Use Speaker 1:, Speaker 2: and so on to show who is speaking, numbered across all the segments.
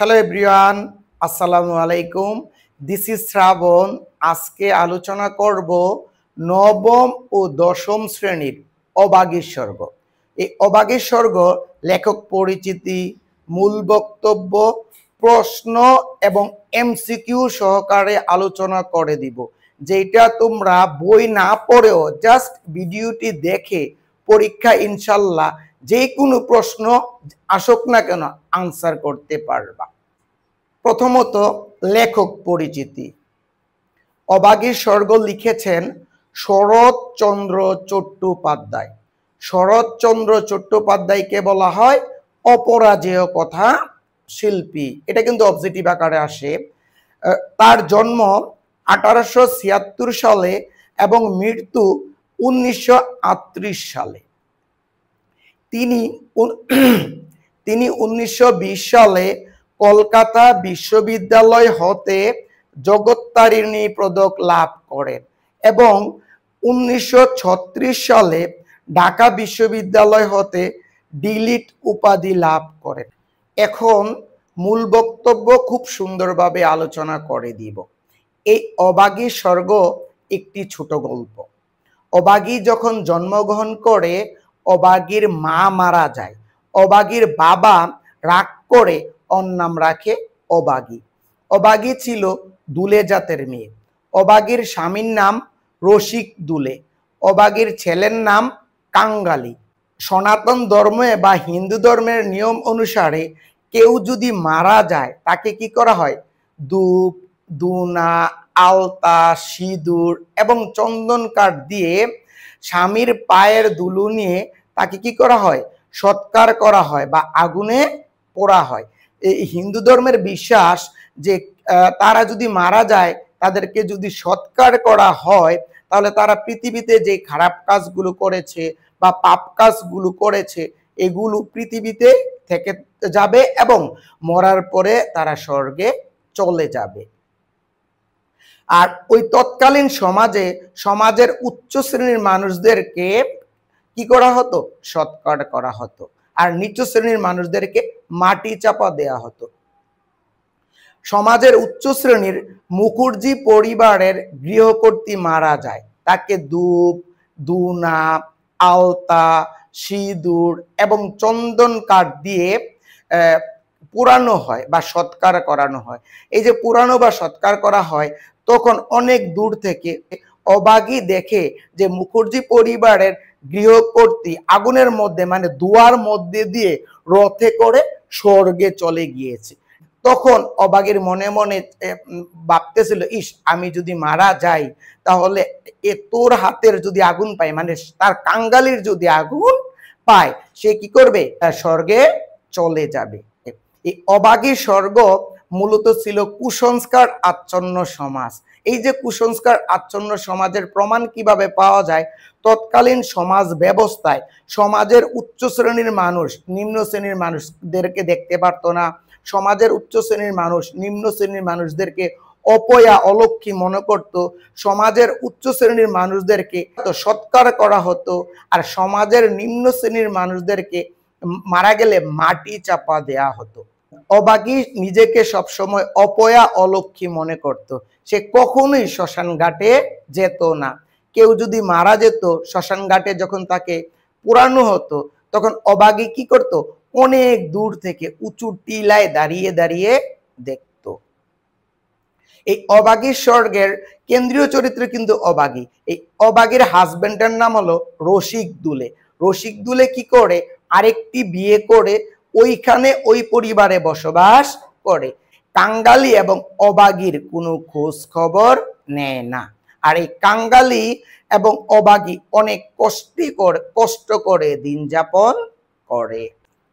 Speaker 1: Hello everyone, আসসালামু আলাইকুম। This is শ্রাবণ। আজকে আলোচনা করব নবম ও দশম শ্রেণীর অবাগীর স্বর্গ। এই অবাগীর স্বর্গ লেখক পরিচিতি, মূল বক্তব্য, প্রশ্ন এবং এমসিকিউ সহকারে আলোচনা করে দিব, যেটা তোমরা বই না পড়েও জাস্ট ভিডিওটি দেখে পরীক্ষা ইনশাল্লাহ যে কোনো প্রশ্ন আসুক না কেন আনসার করতে পারবা। প্রথমত লেখক পরিচিতি। অবাগীর স্বর্গ লিখেছেন শরৎচন্দ্র চট্টোপাধ্যায়। শরৎচন্দ্র চট্টোপাধ্যায়কে বলা হয় অপরাজেয় কথা শিল্পী। এটা কিন্তু অবজেক্টিভ আকারে আসে। তার জন্ম 1876 সালে এবং মৃত্যু 1938 সালে। তিনি 1920 সালে কলকাতা বিশ্ববিদ্যালয় হতে জগত্তারিণী পদক লাভ করেন এবং 1936 সালে ঢাকা বিশ্ববিদ্যালয় হতে ডিলিট উপাধি লাভ করেন। এখন মূল বক্তব্য খুব সুন্দরভাবে আলোচনা করে দিব। এই অবাগীর স্বর্গ একটি ছোট গল্প। অবাগী যখন জন্মগ্রহণ করে অবাগীর মা মারা যায়। অবাগীর বাবা রাগ করে ওর নাম রাখে অবাগী। অবাগী ছিল দুলে জাতের মেয়ে। অবাগীর স্বামীর নাম রসিক দুলে। অবাগীর ছেলের নাম কাঙ্গালি। সনাতন ধর্মে বা হিন্দু ধর্মের নিয়ম অনুসারে কেউ যদি মারা যায় তাকে কি করা হয়? ধূপ, ধুনা, আলতা, সিঁদুর এবং চন্দন কাঠ দিয়ে স্বামীর পায়ের ধুলো নিয়ে তাকে কি করা হয়? সৎকার করা হয় বা আগুনে পোড়া হয়। এই হিন্দু ধর্মের বিশ্বাস যে তারা যদি মারা যায়, তাদেরকে যদি সৎকার করা হয়, তাহলে তারা পৃথিবীতে যে খারাপ কাজগুলো করেছে বা পাপ কাজগুলো করেছে এগুলো পৃথিবীতে থেকে যাবে এবং মরার পরে তারা স্বর্গে চলে যাবে। আর ওই তৎকালীন সমাজের উচ্চ শ্রেণীর মানুষদেরকে কি করা হতো? সৎকার করা হতো। আর নিচু শ্রেণীর মানুষদেরকে মাটি চাপা দেয়া হতো। সমাজের উচ্চ শ্রেণীর মুখুর্জি পরিবারের গৃহকর্ত্রী মারা যায়, তাকে ধূপ, ধুনা, আলতা, সিঁদুর এবং চন্দন কাঠ দিয়ে পোড়ানো হয় বা সৎকার করানো হয়। এই যে পোড়ানো বা সৎকার করা হয়, তখন অনেক দূর থেকে অবাগী দেখে যে মুখুর্জি পরিবারের গৃহকর্ত্রী আগুনের মধ্যে মানে ধোঁয়ার মধ্যে দিয়ে রথে করে স্বর্গে চলে গিয়েছে। তখন অবাগীর মনে মনে ভাবতেছিল, ইস, আমি যদি মারা যাই তাহলে তোর হাতের যদি আগুন পায়, মানে তার কাঙ্গালির যদি আগুন পায়, সে কি করবে? স্বর্গে চলে যাবে। এই অবাগী স্বর্গ মূলত ছিল কুসংস্কার আচ্ছন্ন সমাজ। এই যে কুসংস্কার আচ্ছন্ন সমাজের প্রমাণ কিভাবে পাওয়া যায়? তৎকালীন সমাজ ব্যবস্থায় সমাজের উচ্চ শ্রেণীর মানুষ নিম্ন শ্রেণীর মানুষদেরকে দেখতে পারতো না। সমাজের উচ্চ শ্রেণীর মানুষ নিম্ন শ্রেণীর মানুষদেরকে অপয়া অলক্ষী মনে করত। সমাজের উচ্চ শ্রেণীর মানুষদেরকে সৎকার করা হতো, আর সমাজের নিম্ন শ্রেণীর মানুষদেরকে মারা গেলে মাটি চাপা দেয়া হতো। অবাগী নিজেকে সবসময় অপয়া অলক্ষী মনে করত। সে কখনোই শ্মশান ঘাটে যেত না। কেউ যদি মারা যেত, শ্মশান ঘাটে যখন তাকে পোড়ানো হতো, তখন অবাগী কি করত? অনেক দূর থেকে উঁচু টিলায় দাঁড়িয়ে দাঁড়িয়ে দেখত। এই অবাগীর স্বর্গের কেন্দ্রীয় চরিত্র কিন্তু অবাগী। এই অবাগীর হাজবেন্ডের নাম হলো রসিক দুলে। রসিক দুলে কি করে? আরেকটি বিয়ে করে ওইখানে ওই পরিবারে বসবাস করে। কাঙ্গালি এবং অবাগীর কোনো খোঁজ খবর নেয় না। আর এই কাঙ্গালি এবং অবাগী অনেক কষ্ট করে দিন যাপন করে।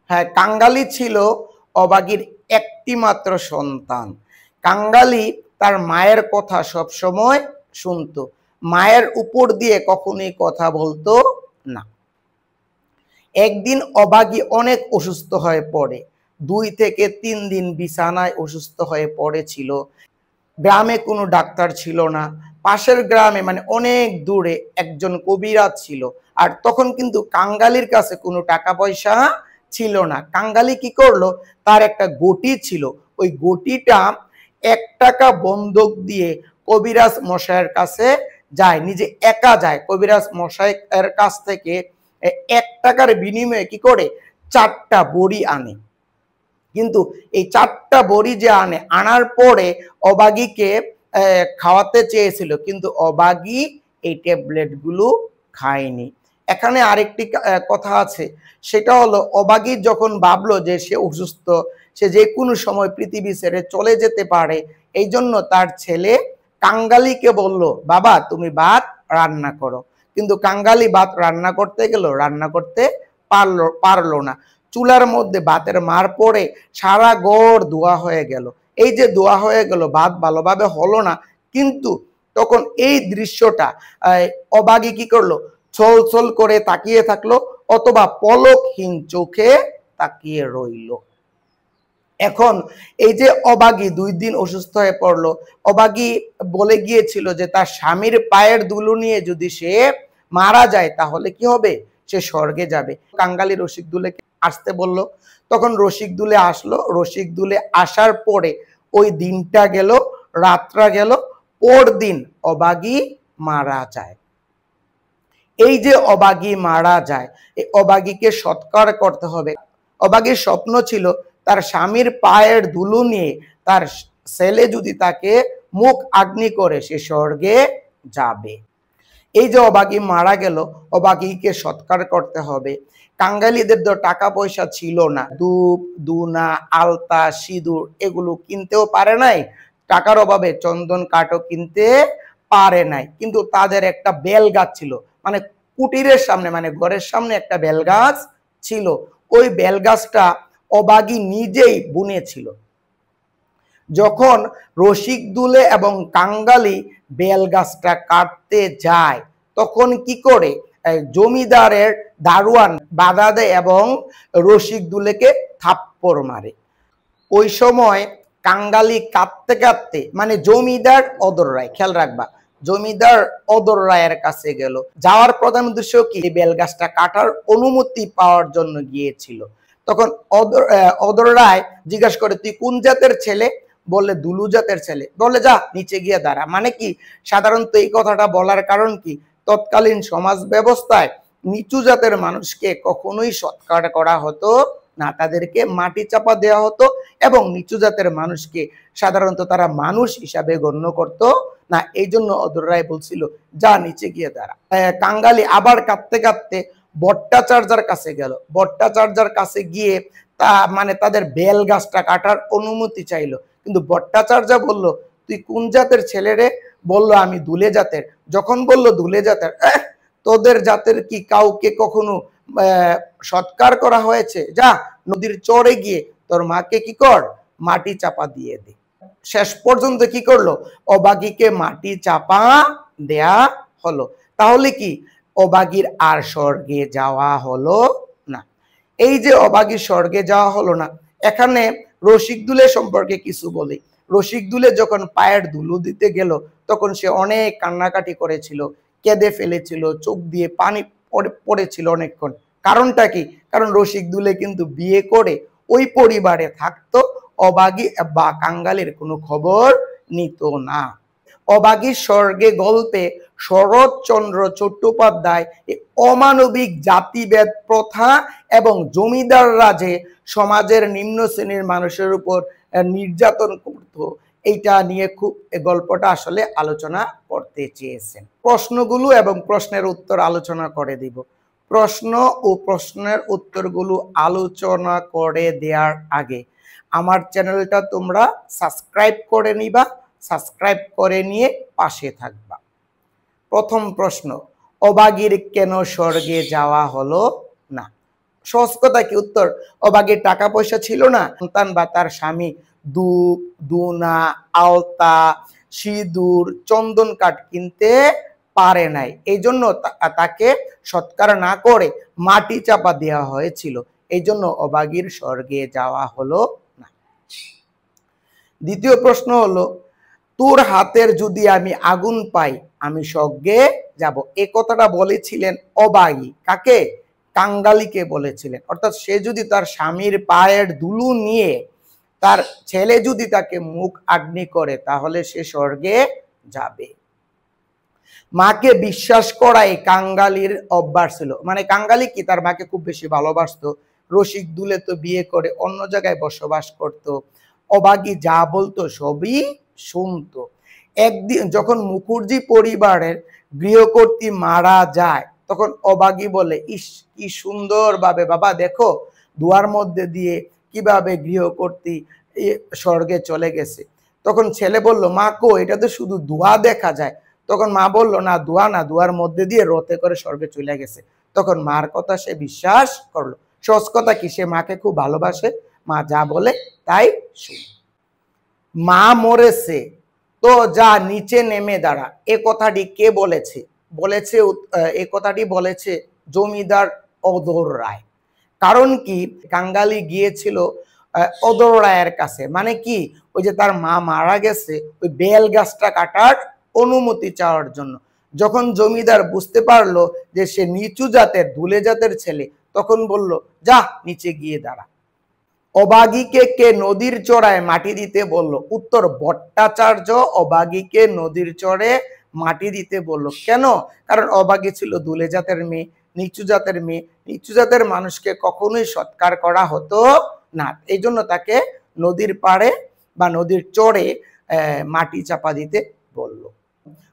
Speaker 1: হ্যাঁ, কাঙ্গালি ছিল অবাগীর একটি মাত্র সন্তান। কাঙ্গালি তার মায়ের কথা সব সময় শুনতো। মায়ের উপর দিয়ে কখনোই কথা বলতো না। একদিন অবাগী অনেক অসুস্থ হয়ে পড়ে। 2 থেকে 3 দিন বিছানায় অসুস্থ হয়ে পড়েছিল। গ্রামে কোনো ডাক্তার ছিল না। পাশের গ্রামে মানে অনেক দূরে একজন কবিরাজ ছিল। আর তখন কিন্তু কাঙ্গালির কাছে কোনো টাকা পয়সা ছিল না। কাঙ্গালি কি করলো, তার একটা গটি ছিল, ওই গটিটা 1 টাকা বন্ধক দিয়ে কবিরাজ মশাইয়ের কাছে যায়, নিজে একা যায় কবিরাজ মশাইয়ের কাছ থেকে 1 টাকার বিনিময়ে কি করে 4টা বড়ি আনে। কিন্তু এই 4টা বড়ি যে আনার পরে অবাগীকে খাওয়াতে চেয়েছিল, কিন্তু অবাগী এই ট্যাবলেট গুলো খায়নি। এখানে আরেকটি কথা আছে, সেটা হলো অবাগী যখন ভাবলো যে সে অসুস্থ, সে যে কোনো সময় পৃথিবী ছেড়ে চলে যেতে পারে, এই জন্য তার ছেলে কাঙ্গালিকে বলল, বাবা তুমি ভাত রান্না করো। কিন্তু কাঙ্গালি ভাত রান্না করতে গেল, রান্না করতে পারলো না। চুলার মধ্যে ভাতের মার পড়ে সারা ঘর ধোয়া হয়ে গেল। এই যে ধোয়া হয়ে গেল, ভাত ভালোভাবে হলো না। কিন্তু তখন এই দৃশ্যটা অবাগী কি করলো, ছল ছল করে তাকিয়ে থাকলো, অথবা পলকহীন চোখে তাকিয়ে রইল। এখন এই যে অবাগী 2 দিন অসুস্থ হয়ে পড়লো, অবাগী বলে গিয়েছিল যে তার স্বামীর পায়ের ধুলো নিয়ে যদি সে মারা যায় তাহলে কি হবে, সে স্বর্গে যাবে। কাঙ্গালি রসিকদুলেকে আসতে বলল, তখন রসিকদুলে আসলো। রসিকদুলে আসার পরে ওই দিনটা গেল, রাতটা গেল, পরদিন অবাগী মারা যায়। এই যে অবাগী মারা যায়, এই অবাগীকে সৎকার করতে হবে। অবাগীর স্বপ্ন ছিল তার স্বামীর পায়ের ধুলো নিয়ে তার ছেলে যদি তাকে মুখ আগ্নি করে সে স্বর্গে যাবে। এই যে অবাগী মারা গেল, অবাগীকে সৎকার করতে হবে। কাঙ্গালিদের তো টাকা পয়সা ছিল না, ধূপ ধুনা আলতা সিঁদুর এগুলো কিনতেও পারে নাই, টাকার অভাবে চন্দন কাঠও কিনতে পারে নাই। কিন্তু তাদের একটা বেল গাছ ছিল, মানে কুটিরের সামনে, মানে ঘরের সামনে একটা বেল গাছ ছিল। ওই বেল গাছটা অবাগী নিজেই বুনেছিল। যখন রসিকদুলে এবং কাঙ্গালি বেল গাছটা কাটতে যায়, তখন কি করে জমিদারের দারোয়ান বাধা দেয় এবং রসিকদুলেকে থাপ্পড় মারে। ওই সময় কাঙ্গালি কাঁদতে কাঁদতে, মানে জমিদার অদর রায়, খেয়াল রাখবা, জমিদার অদর রায়ের কাছে গেল। যাওয়ার প্রধান উদ্দেশ্য কি, বেল গাছটা কাটার অনুমতি পাওয়ার জন্য গিয়েছিল। তখন অদর রায় জিজ্ঞাসা করে, তুই কোন জাতের ছেলে? বললে দুলু জাতের ছেলে। বলে যা নিচে গিয়ে দাঁড়া। মানে কি, সাধারণত এই কথাটা বলার কারণ কি, তৎকালীন সমাজ ব্যবস্থায় নিচু জাতের মানুষকে কখনোই সৎকার করা হতো না, তাদেরকে মাটি চাপা দেওয়া হতো এবং নিচু জাতের মানুষকে সাধারণত তারা মানুষ হিসাবে গণ্য করত না। এই জন্য অদর রায় বলছিল যা নিচে গিয়ে দাঁড়া। কাঙ্গালি আবার কাঁদতে কাঁদতে ভট্টাচার্যের কাছে গেল। ভট্টাচার্যের কাছে গিয়ে মানে তাদের বেল গাছটা কাটার অনুমতি চাইলো। কিন্তু ভট্টাচার্য বলল, তুই কোন জাতের ছেলে রে? বলল, আমি দুলে জাতের। যখন বলল দুলে জাতের, তোদের জাতের কি কাউকে কখনো সৎকার করা হয়েছে? যা নদীর চরে গিয়ে তোর মাকে কি কর, মাটি চাপা দিয়ে দে। শেষ পর্যন্ত কি করলো, অবাগীকে মাটি চাপা দেয়া হলো। তাহলে কি অবাগীর আর স্বর্গে যাওয়া হলো না। এই যে অবাগীর স্বর্গে যাওয়া হলো না, এখানে রসিকদুলে সম্পর্কে কিছু বলি। রসিকদুলে যখন পায়ের ধুলো দিতে গেল, তখন সে অনেক কান্নাকাটি করেছিল, কেঁদে ফেলেছিল, চোখ দিয়ে পানি পড়েছিল অনেকক্ষণ। কারণটা কি? কারণ রসিকদুলে কিন্তু বিয়ে করে ওই পরিবারে থাকতো, অবাগী বা কাঙ্গালের কোনো খবর নিত না। অবাগীর স্বর্গে গল্পে শরৎচন্দ্র চট্টোপাধ্যায় অমানবিক জাতিভেদ প্রথা এবং জমিদার রাজে সমাজের নিম্ন শ্রেণীর মানুষের উপর নির্যাতন করত, এইটা নিয়ে খুব গল্পটা আসলে আলোচনা করতে চেয়েছেন। প্রশ্নগুলো এবং প্রশ্নের উত্তর আলোচনা করে দিব। প্রশ্ন ও প্রশ্নের উত্তরগুলো আলোচনা করে দেওয়ার আগে আমার চ্যানেলটা তোমরা সাবস্ক্রাইব করে নিবা, সাবস্ক্রাইব করে নিয়ে পাশে থাকবা। প্রথম প্রশ্ন, অবাগীর কেন স্বর্গে যাওয়া হলো না? সহজ কথা কি উত্তর, অবাগীর টাকা পয়সা ছিল না, সন্তান বা তার স্বামী ধূপ ধুনা আলতা সিঁদুর চন্দন কাঠ কিনতে পারে নাই, এই জন্য তাকে সৎকার না করে মাটি চাপা দেওয়া হয়েছিল। এই জন্য অবাগীর স্বর্গে যাওয়া হলো না। দ্বিতীয় প্রশ্ন হলো, তোর হাতের যদি আমি আগুন পাই আমি স্বর্গে যাব। এ কথাটা বলেছিলেন অবাগী কাকে? কাঙ্গালিকে বলেছিলেন। অর্থাৎ সে যদি তার স্বামীর পায়ের ধুলো নিয়ে তার ছেলে যদি তাকে মুখ আগ্নি করে তাহলে সে স্বর্গে যাবে। মাকে বিশ্বাস করাই কাঙ্গালির অভ্যাস ছিল। মানে কাঙ্গালি কি তার মাকে খুব বেশি ভালোবাসতো। রসিক দুলে তো বিয়ে করে অন্য জায়গায় বসবাস করত। অবাগী যা বলতো সবই শুনতো। একদিন যখন মুখুর্জি পরিবারের গৃহকর্ত্রী মারা যায় তখন অবাগী বলে, ইস কি সুন্দর ভাবে বাবা দেখো দুয়ার মধ্যে দিয়ে কিভাবে গৃহকর্ত্রী স্বর্গে চলে গেছে। তখন ছেলে বলল, মা কো, এটা তো শুধু ধোঁয়া দেখা যায়। তখন মা বলল, না ধোঁয়া না, ধোঁয়ার মধ্যে দিয়ে রথে করে স্বর্গে চলে গেছে। তখন মার কথা সে বিশ্বাস করলো। সহজ কথা কি, সে মাকে খুব ভালোবাসে, মা যা বলে তাই শুনে। মা মরেছে তো যা নিচে নেমে দাঁড়া, এ কথাটি কে বলেছে? এ কথাটি বলেছে জমিদার অদর রায়। কারণ কি, কাঙ্গালি গিয়েছিল অদর রায়ের কাছে। মানে কি, ওই যে তার মা মারা গেছে ওই বেল গাছটা কাটার অনুমতি চাওয়ার জন্য। যখন জমিদার বুঝতে পারলো যে সে নিচু জাতের ধুলে জাতের ছেলে, তখন বলল, যা নিচে গিয়ে দাঁড়া। অবাগীকে কে নদীর চড়ায় মাটি দিতে বলল? উত্তর, ভট্টাচার্য অবাগীকে নদীর চড়ে মাটি দিতে বলল। কেন? কারণ অবাগী ছিল ধুলে জাতের মেয়ে, নিচু জাতের মেয়ে, নিচু জাতের মানুষকে কখনোই সৎকার করা হতো না। এই জন্য তাকে নদীর পাড়ে বা নদীর চড়ে মাটি চাপা দিতে বলল।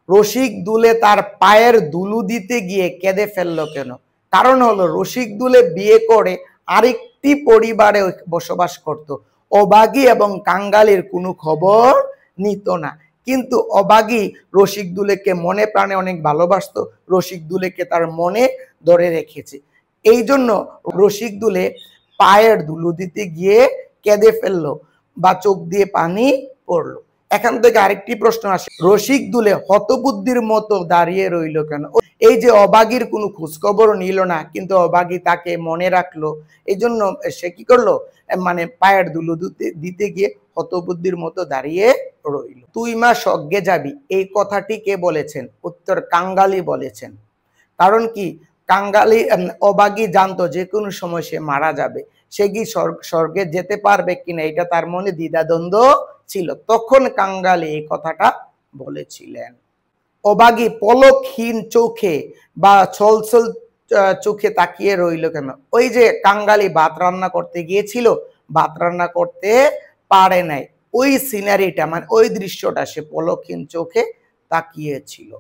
Speaker 1: রসিক দুলে তার পায়ের ধুলো দিতে গিয়ে কেঁদে ফেললো কেন? কারণ হলো রসিক দুলে বিয়ে করে আরেকটি পরিবারে বসবাস করত। অবাগী এবং কাঙ্গালির কোনো খবর নিত না। কিন্তু অবাগী রসিক দুলেকে মনে প্রাণে অনেক ভালোবাসতো, রসিক দুলেকে তার মনে ধরে রেখেছে। এই জন্য রসিক দুলে পায়ের ধুলো দিতে গিয়ে কেঁদে ফেললো বা চোখ দিয়ে পানি পড়লো। এখান থেকে আরেকটি প্রশ্ন আসে, রসিক দুলে হতবুদ্ধির মতো দাঁড়িয়ে রইল কেন? এই যে অবাগীর কোনো খোঁজখবর নিল না, কিন্তু অবাগী তাকে মনে রাখলো। এই জন্য সে কি করলো, মানে পায়ের ধুলো দিতে গিয়ে হতবুদ্ধির মতো দাঁড়িয়ে রইল। তুই মা স্বর্গে যাবি, এই কথাটি কে বলেছেন? উত্তর, কাঙ্গালি বলেছেন। কারণ কি, কাঙ্গালি অবাগী জানতো যে কোনো সময় সে মারা যাবে, সে কি স্বর্গে যেতে পারবে কিনা এটা তার মনে দ্বিধাদ্বন্দ্ব ছিল। তখন কাঙ্গালি এই কথাটা বলেছিলেন। অবাগী পলকহীন চোখে বা ছলছল চোখে তাকিয়ে রইল কেন? ওই যে কাঙ্গালি ভাত রান্না করতে গিয়েছিল, ভাত রান্না করতে পারে নাই, ওই সিনারিটা মানে ওই দৃশ্যটা সে পলকহীন চোখে তাকিয়েছিল।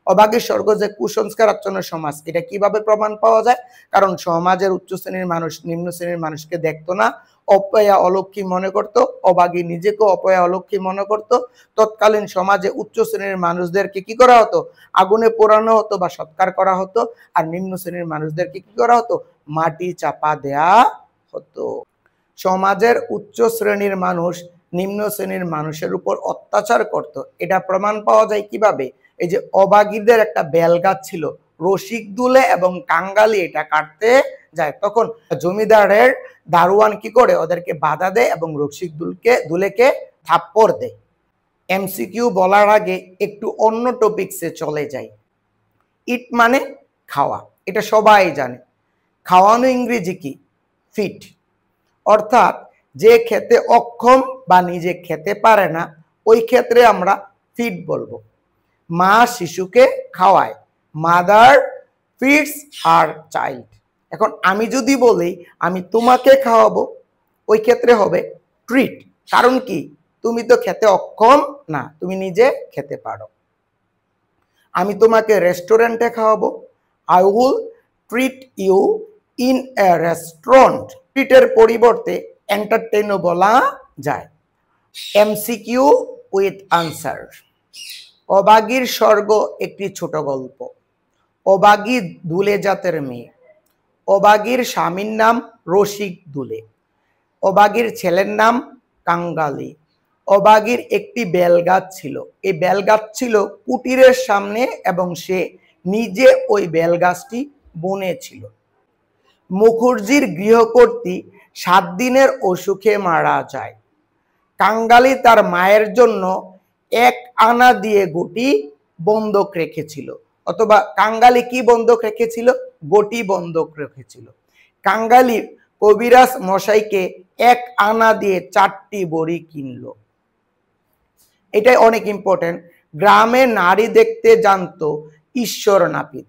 Speaker 1: অবাগী স্বর্গ যে কুসংস্কার আচ্ছন্ন সমাজ, এটা কিভাবে প্রমাণ পাওয়া যায়? কারণ সমাজের উচ্চ শ্রেণীর মানুষ নিম্ন শ্রেণীর মানুষকে দেখতো না, অপয়া অলক্ষী মনে করত। অবাগী নিজেকে অপয়া অলক্ষী মনে করত। তৎকালীন সমাজে উচ্চ শ্রেণীর মানুষদেরকে কি করা হতো? আগুনে পোড়ানো হতো বা সৎকার করা হতো। আর নিম্ন শ্রেণীর মানুষদেরকে কি করা হতো? মাটি চাপা দেয়া হতো। সমাজের উচ্চ শ্রেণীর মানুষ নিম্ন শ্রেণীর মানুষের উপর অত্যাচার করত। এটা প্রমাণ পাওয়া যায় কিভাবে? এই যে অবাগীদের একটা বেল গাছ ছিল, রসিক দুলে এবং কাঙ্গালি এটা কাটতে যায়, তখন জমিদারের দারোয়ান কি করে, ওদেরকে বাধা দেয় এবং রসিক দুলেকে থাপ্পড় দেয়। এমসিকিউ বলার আগে একটু অন্য টপিকসে চলে যাই। ইট মানে খাওয়া, এটা সবাই জানে। খাওয়ানো ইংরেজি কি? ফিট। অর্থাৎ যে খেতে অক্ষম বা নিজে খেতে পারে না, ওই ক্ষেত্রে আমরা ফিট বলবো। মা শিশুকে খাওয়ায়, মাদার ফিডস হার চাইল্ড। এখন আমি যদি বলি আমি তোমাকে খাওয়াবো, ওই ক্ষেত্রে হবে ট্রিট। কারণ কি, তুমি তো খেতে অক্ষম না, তুমি নিজে খেতে পারো। আমি তোমাকে রেস্টুরেন্টে খাওয়াবো, I will treat you in a restaurant. ট্রিটের পরিবর্তে এন্টারটেইনও বলা যায়। MCQ with answer. অবাগীর স্বর্গ একটি ছোট গল্প। অবাগী দুলে জাতের মেয়ে। অবাগীর স্বামীর নাম রসিক দুলে। অবাগীর ছেলের নাম কাঙ্গালি। অবাগীর একটি বেলগাছ ছিল, এই বেলগাছ ছিল কুটিরের সামনে এবং সে নিজে ওই বেলগাছটি বুনেছিল। মুখুর্জির গৃহকর্ত্রী 7 দিনের অসুখে মারা যায়। কাঙ্গালি তার মায়ের জন্য 1 আনা দিয়ে গুটি বন্ধক রেখেছিল, অথবা কাঙ্গালি কি বন্ধক রেখেছিল? গটি বন্ধক রেখেছিল। কাঙ্গালি কবিরাজ মশাইকে 1 আনা দিয়ে 4টি বড়ি কিনলো। এটাই অনেক ইম্পর্টেন্ট। গ্রামে নারী দেখতে জানতো ঈশ্বর নাপিত।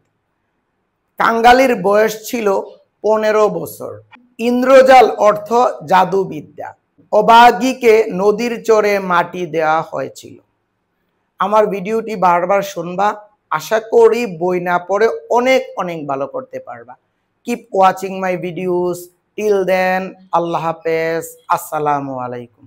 Speaker 1: কাঙ্গালির বয়স ছিল 15 বছর। ইন্দ্রজাল অর্থ জাদুবিদ্যা। অবাগীকে নদীর চরে মাটি দেওয়া হয়েছিল। আমার ভিডিওটি বারবার শুনবা, আশা করি বই না পড়ে অনেক অনেক ভালো করতে পারবা। Keep watching my videos, till then আল্লাহ হাফেজ, আসসালামু আলাইকুম।